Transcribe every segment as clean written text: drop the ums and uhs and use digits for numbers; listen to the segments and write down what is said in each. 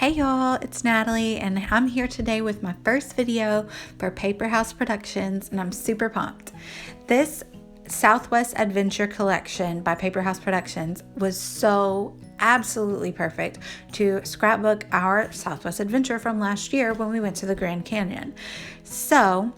Hey y'all, it's Natalie and I'm here today with my first video for Paper House Productions and I'm super pumped. This Southwest Adventure collection by Paper House Productions was so absolutely perfect to scrapbook our Southwest Adventure from last year when we went to the Grand Canyon. So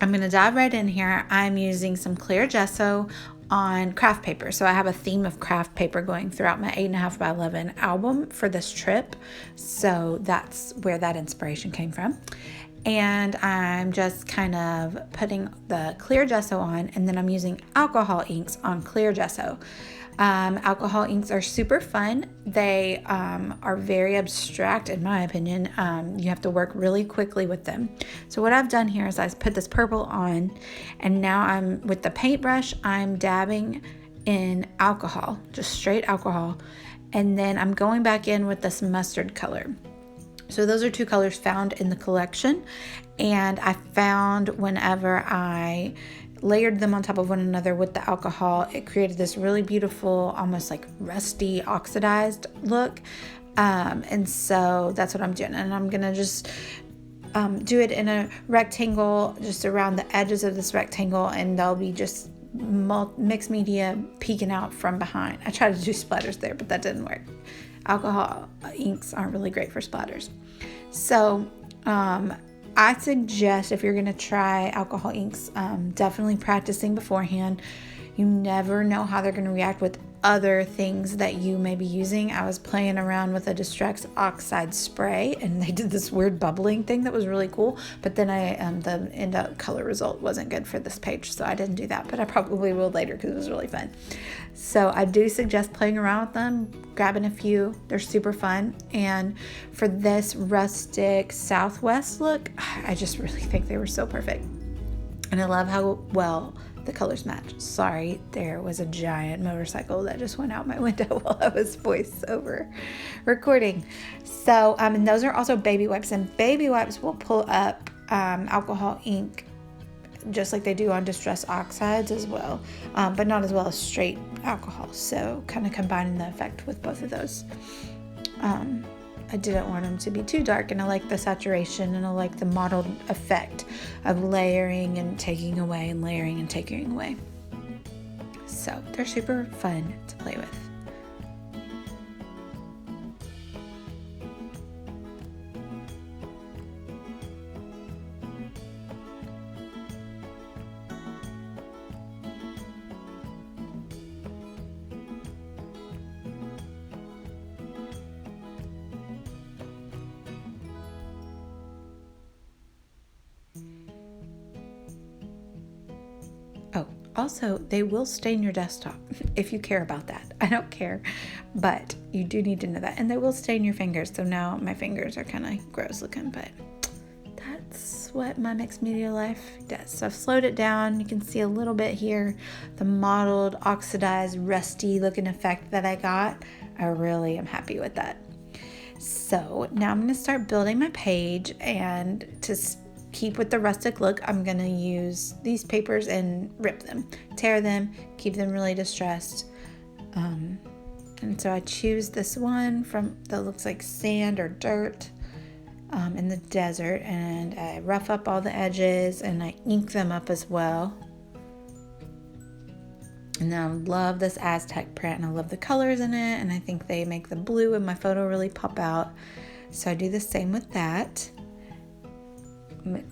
I'm going to dive right in here. I'm using some clear gesso on craft paper. So I have a theme of craft paper going throughout my 8.5 by 11 album for this trip. So that's where that inspiration came from. And I'm just kind of putting the clear gesso on, and then I'm using alcohol inks on clear gesso. Alcohol inks are super fun. They are very abstract in my opinion. You have to work really quickly with them. So what I've done here is I put this purple on, and now I'm with the paintbrush, I'm dabbing in alcohol, just straight alcohol. And then I'm going back in with this mustard color. So those are two colors found in the collection, and I found whenever I layered them on top of one another with the alcohol, it created this really beautiful, almost like rusty, oxidized look. And so that's what I'm doing. And I'm gonna just do it in a rectangle, just around the edges of this rectangle, and there'll be just mixed media peeking out from behind. I tried to do splatters there, but that didn't work. Alcohol inks aren't really great for splatters. So I suggest, if you're going to try alcohol inks, definitely practicing beforehand. You never know how they're going to react with other things that you may be using. I was playing around with a Distress Oxide spray, and they did this weird bubbling thing that was really cool. But then the end up color result wasn't good for this page, so I didn't do that. But I probably will later because it was really fun. So I do suggest playing around with them, grabbing a few. They're super fun. And for this rustic Southwest look, I just really think they were so perfect. And I love how well the colors match. Sorry, there was a giant motorcycle that just went out my window while I was voiceover recording. So, and those are also baby wipes, and baby wipes will pull up alcohol ink just like they do on Distress Oxides as well, but not as well as straight alcohol. So kind of combining the effect with both of those. I didn't want them to be too dark, and I like the saturation, and I like the mottled effect of layering and taking away and layering and taking away. So they're super fun to play with. Oh, also, they will stain your desktop if you care about that. I don't care, but you do need to know that. And they will stain your fingers. So now my fingers are kind of gross looking, but that's what my mixed media life does. So I've slowed it down. You can see a little bit here, the mottled, oxidized, rusty looking effect that I got. I really am happy with that. So now I'm going to start building my page, and to keep with the rustic look, I'm going to use these papers and rip them, tear them, keep them really distressed. And so I choose this one that looks like sand or dirt in the desert, and I rough up all the edges and I ink them up as well. And I love this Aztec print, and I love the colors in it, and I think they make the blue in my photo really pop out. So I do the same with that.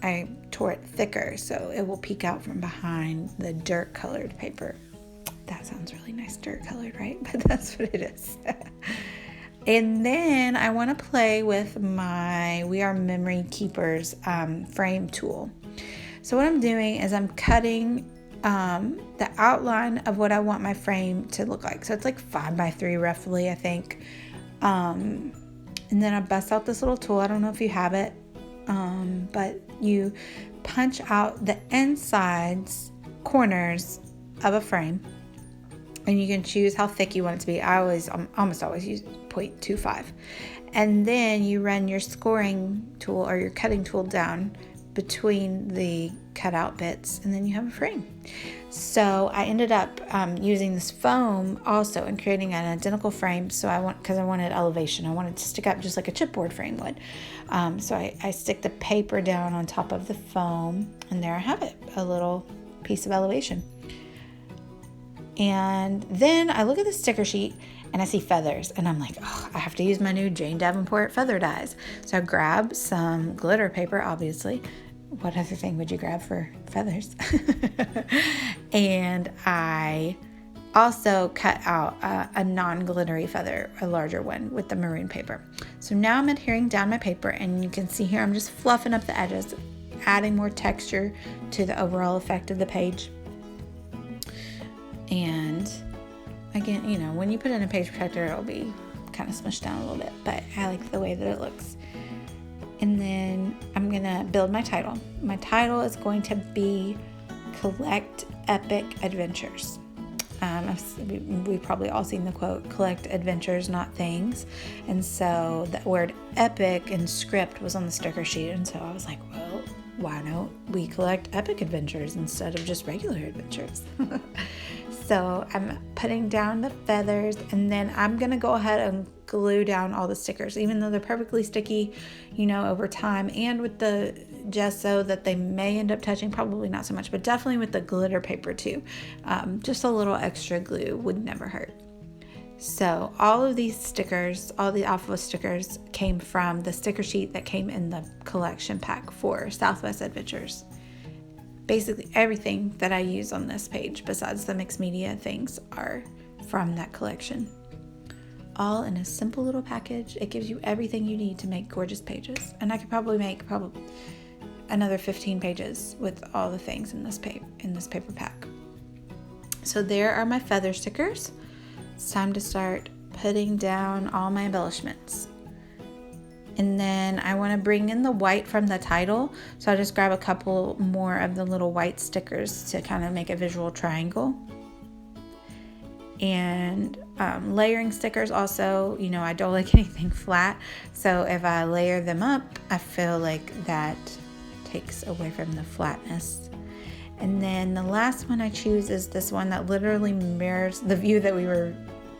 I tore it thicker so it will peek out from behind the dirt colored paper. That sounds really nice, dirt colored, right? But that's what it is. And then I want to play with my We Are Memory Keepers frame tool. So what I'm doing is I'm cutting the outline of what I want my frame to look like. So it's like 5 by 3 roughly, I think. And then I bust out this little tool. I don't know if you have it. But you punch out the insides corners of a frame, and you can choose how thick you want it to be. I almost always use 0.25, and then you run your scoring tool or your cutting tool down between the cutout bits, and then you have a frame. So I ended up using this foam also and creating an identical frame. So because I wanted elevation, I wanted to stick up just like a chipboard frame would. So I stick the paper down on top of the foam, and there I have it, a little piece of elevation. And then I look at the sticker sheet and I see feathers, and I'm like, oh, I have to use my new Jane Davenport feather dies. So I grab some glitter paper, obviously. What other thing would you grab for feathers? And I also cut out a non-glittery feather, a larger one with the maroon paper. So now I'm adhering down my paper, and you can see here I'm just fluffing up the edges, adding more texture to the overall effect of the page. And again, you know, when you put in a page protector, it'll be kind of smushed down a little bit, but I like the way that it looks. And then I'm gonna build my title. My title is going to be Collect Epic Adventures. We've probably all seen the quote, collect adventures, not things. And so that word epic and script was on the sticker sheet. And so I was like, well, why don't we collect epic adventures instead of just regular adventures? So I'm putting down the feathers, and then I'm going to go ahead and glue down all the stickers, even though they're perfectly sticky, you know, over time, and with the gesso that they may end up touching, probably not so much, but definitely with the glitter paper too. Just a little extra glue would never hurt. So all of these stickers, all the Alpha stickers came from the sticker sheet that came in the collection pack for Southwest Adventures. Basically everything that I use on this page besides the mixed media things are from that collection. All in a simple little package. It gives you everything you need to make gorgeous pages. And I could probably make another 15 pages with all the things in this paper pack. So there are my feather stickers. It's time to start putting down all my embellishments. And then I want to bring in the white from the title. So I'll just grab a couple more of the little white stickers to kind of make a visual triangle. And layering stickers also, you know, I don't like anything flat. So if I layer them up, I feel like that takes away from the flatness. And then the last one I choose is this one that literally mirrors the view that we were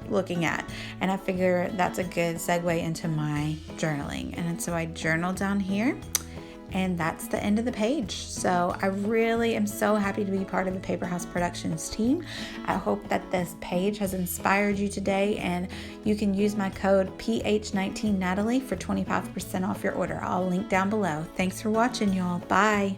looking at, and I figure that's a good segue into my journaling. And so I journal down here, and that's the end of the page. So I really am so happy to be part of the Paper House Productions team. I hope that this page has inspired you today, and you can use my code PH19Natalie for 25% off your order. I'll link down below. Thanks for watching, y'all. Bye.